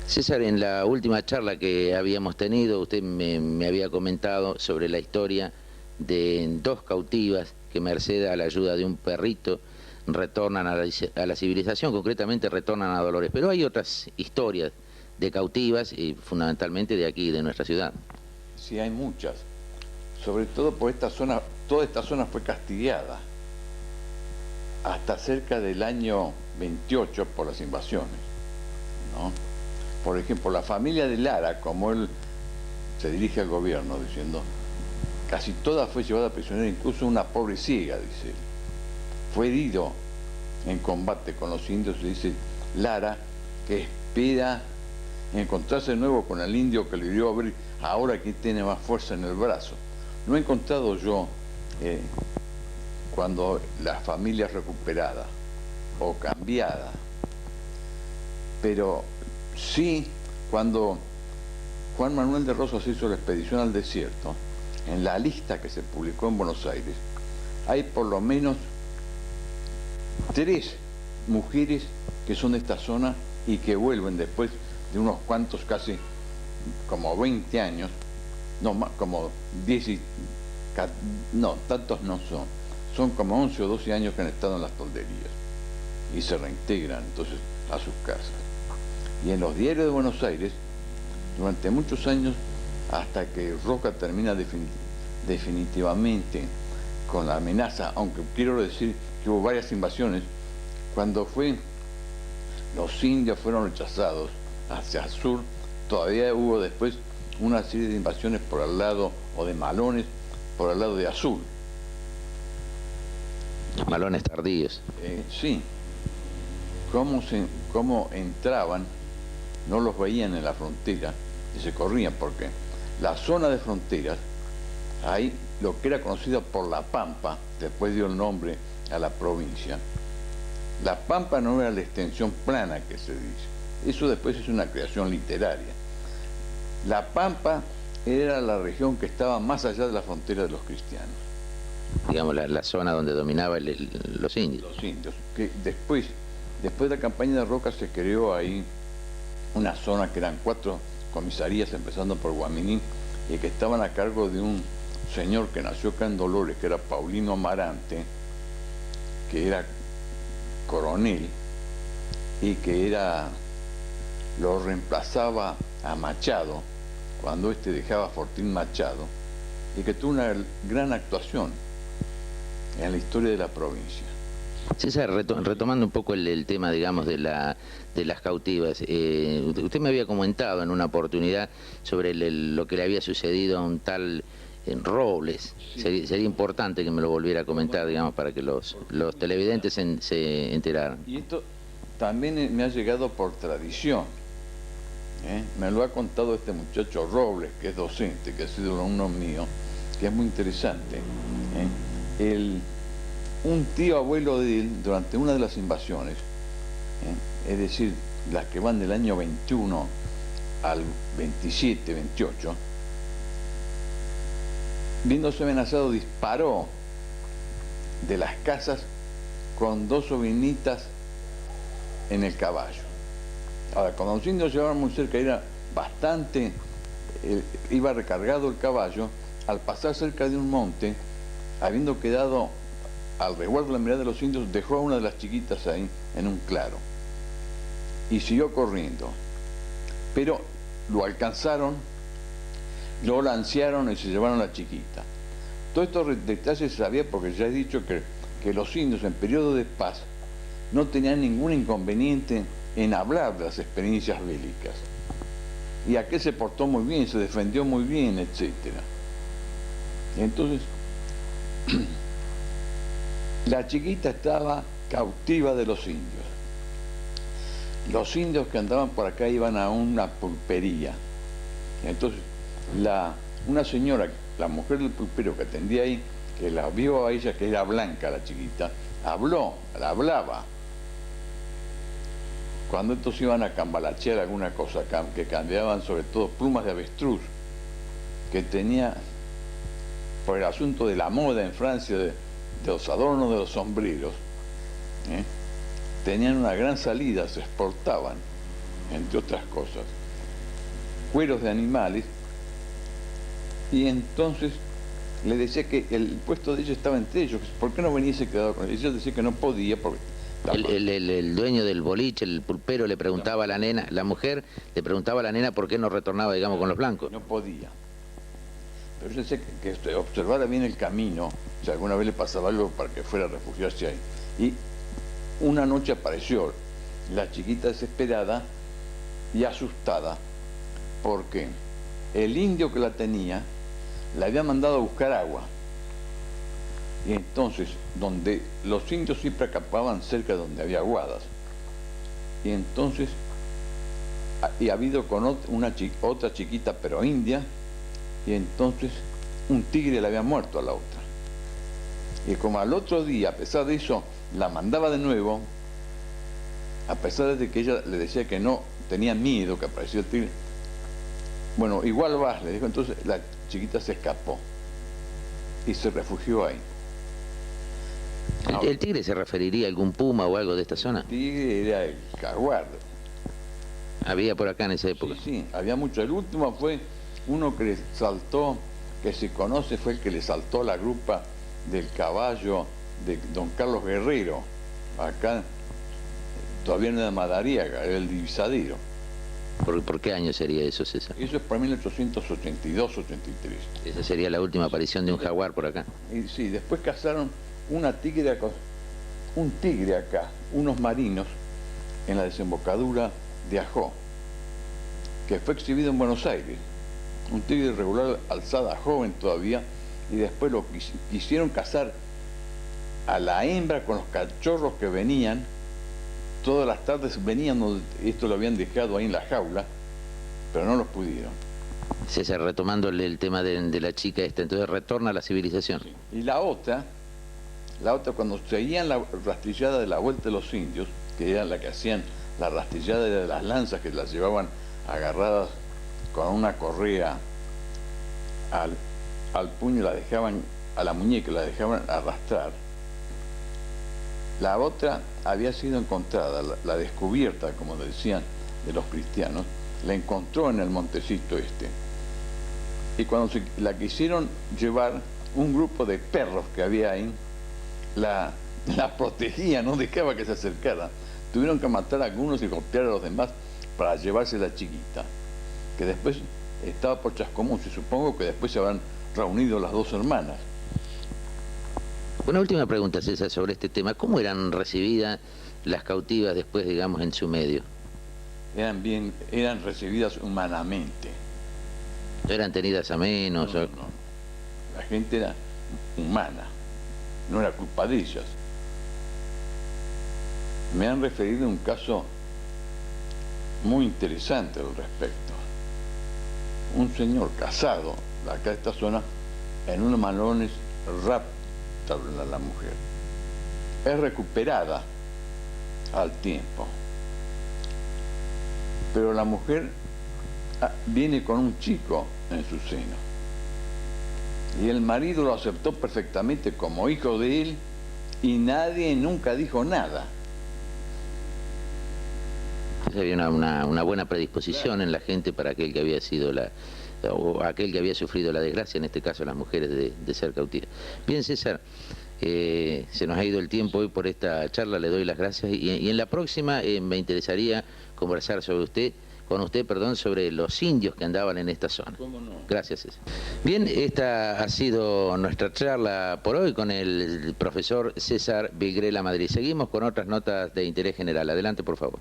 César, en la última charla que habíamos tenido, usted me había comentado sobre la historia de dos cautivas que merced a la ayuda de un perrito retornan a la civilización, concretamente retornan a Dolores. Pero hay otras historias de cautivas y fundamentalmente de aquí, de nuestra ciudad. Sí, hay muchas. Sobre todo por esta zona, toda esta zona fue castigada hasta cerca del año 28 por las invasiones, ¿no? Por ejemplo, la familia de Lara, como él se dirige al gobierno diciendo, casi toda fue llevada prisionera, incluso una pobre ciega, dice él. Fue herido en combate con los indios, y dice Lara, que espera encontrarse de nuevo con el indio que le dio a ver ahora que tiene más fuerza en el brazo. No he encontrado yo cuando la familia es recuperada o cambiada, pero sí cuando Juan Manuel de Rosas hizo la expedición al desierto, en la lista que se publicó en Buenos Aires, hay por lo menos 3 mujeres que son de esta zona y que vuelven después de unos cuantos, casi como 20 años, no más, como 10 y, no, tantos no son como 11 o 12 años que han estado en las tolderías y se reintegran entonces a sus casas. Y en los diarios de Buenos Aires, durante muchos años, hasta que Roca termina definitivamente con la amenaza, aunque quiero decir que hubo varias invasiones, cuando los indios fueron rechazados hacia el sur, todavía hubo después una serie de invasiones por el lado, o de malones, por el lado de Azul. Los malones tardíos. Sí. Cómo entraban, no los veían en la frontera y se corrían, porque la zona de fronteras, ahí lo que era conocido por La Pampa, después dio el nombre a la provincia. La Pampa no era la extensión plana que se dice, eso después es una creación literaria. La Pampa era la región que estaba más allá de la frontera de los cristianos. Digamos, la zona donde dominaban los indios. Los indios, que después de la campaña de Roca se creó ahí una zona que eran 4 comisarías, empezando por Guaminí, y que estaban a cargo de un señor que nació acá en Dolores, que era Paulino Amarante, que era coronel y que lo reemplazaba a Machado cuando dejaba Fortín Machado, y que tuvo una gran actuación en la historia de la provincia. César, retomando un poco el tema, digamos, de las cautivas, usted me había comentado en una oportunidad sobre lo que le había sucedido a un tal Robles. Sí. Sería importante que me lo volviera a comentar, digamos, para que los televidentes se enteraran. Y esto también me ha llegado por tradición. Me lo ha contado este muchacho Robles, que es docente, que ha sido alumno mío, que es muy interesante. Un tío abuelo de él, durante una de las invasiones, es decir, las que van del año 21 al 27, 28, viéndose amenazado, disparó de las casas con 2 sobrinitas en el caballo. Ahora, cuando los indios llevaban muy cerca, era bastante, iba recargado el caballo, al pasar cerca de un monte, habiendo quedado al resguardo de la mirada de los indios, dejó a una de las chiquitas ahí en un claro y siguió corriendo, pero lo alcanzaron, lo lancearon y se llevaron a la chiquita. Todos estos detalles se sabía porque ya he dicho que los indios en periodo de paz no tenían ningún inconveniente en hablar de las experiencias bélicas, y aquel se portó muy bien, se defendió muy bien, etc. Entonces la chiquita estaba cautiva de los indios. Los indios que andaban por acá iban a una pulpería. Entonces, una señora, la mujer del pulpero que atendía ahí, que la vio a ella, que era blanca la chiquita, la hablaba. Cuando estos iban a cambalachear alguna cosa, que cambiaban sobre todo plumas de avestruz, que tenía, por el asunto de la moda en Francia, de los adornos de los sombreros, tenían una gran salida, se exportaban. entre otras cosas, cueros de animales, y entonces le decía que el puesto de ella estaba entre ellos, ¿por qué no venía y se quedaba con ellos? Ella decía que no podía porque... El dueño del boliche, el pulpero, le preguntaba a la nena, la mujer le preguntaba a la nena por qué no retornaba, digamos, con los blancos. No podía. Pero yo decía que observara bien el camino, si alguna vez le pasaba algo para que fuera a refugiarse ahí. Y una noche apareció la chiquita desesperada y asustada, porque el indio que la tenía le había mandado a buscar agua. Y entonces, donde los indios siempre acampaban cerca de donde había aguadas. Y entonces, y ha habido con otra chiquita, pero india, y entonces un tigre le había muerto a la otra. Y como al otro día, a pesar de eso, la mandaba de nuevo, a pesar de que ella le decía que no, tenía miedo que apareció el tigre, bueno, igual vas, le dijo. Entonces la chiquita se escapó y se refugió ahí. ¿El tigre se referiría a algún puma o algo de esta zona? El tigre era el jaguar. Había por acá en esa época. Sí, sí, había mucho. El último fue uno que le saltó, que se conoce, fue el que le saltó la grupa del caballo de don Carlos Guerrero. Acá todavía no era Madariaga, era el Divisadero. ¿Por qué año sería eso, César? Eso es por 1882-83. Esa sería la última aparición de un jaguar por acá. Y sí, después cazaron un tigre acá, unos marinos, en la desembocadura de Ajó, que fue exhibido en Buenos Aires. Un tigre regular, alzada, joven todavía, y después lo quisieron cazar a la hembra con los cachorros que venían. Todas las tardes venían, esto lo habían dejado ahí en la jaula, pero no los pudieron. César, retomando el tema de la chica esta, entonces retorna a la civilización. Sí. Y la otra cuando seguían la rastrillada de la vuelta de los indios, que era la que hacían la rastrillada de las lanzas, que las llevaban agarradas con una correa al puño, la dejaban a la muñeca, la dejaban arrastrar. La otra había sido encontrada, la descubierta, como decían de los cristianos, la encontró en el montecito este. Y cuando la quisieron llevar, un grupo de perros que había ahí, la protegía, no dejaba que se acercara. Tuvieron que matar a algunos y golpear a los demás para llevarse la chiquita, que después estaba por Chascomús, y supongo que después se habrán reunido las dos hermanas. Una última pregunta, César, sobre este tema. ¿Cómo eran recibidas las cautivas después, digamos, en su medio? Eran recibidas humanamente. ¿No eran tenidas a menos? No. La gente era humana, no era culpa de ellas. Me han referido a un caso muy interesante al respecto. Un señor casado, de acá de esta zona, en unos malones rapta a la mujer. Es recuperada al tiempo. Pero la mujer viene con un chico en su seno. Y el marido lo aceptó perfectamente como hijo de él y nadie nunca dijo nada. Entonces había una buena predisposición en la gente para aquel que había sido o aquel que había sufrido la desgracia, en este caso las mujeres, de ser cautivas. Bien, César, se nos ha ido el tiempo hoy por esta charla, le doy las gracias y en la próxima me interesaría conversar con usted, sobre los indios que andaban en esta zona. ¿Cómo no? Gracias, César. Bien, esta ha sido nuestra charla por hoy con el profesor César Vigrela Madrid. Seguimos con otras notas de interés general. Adelante, por favor.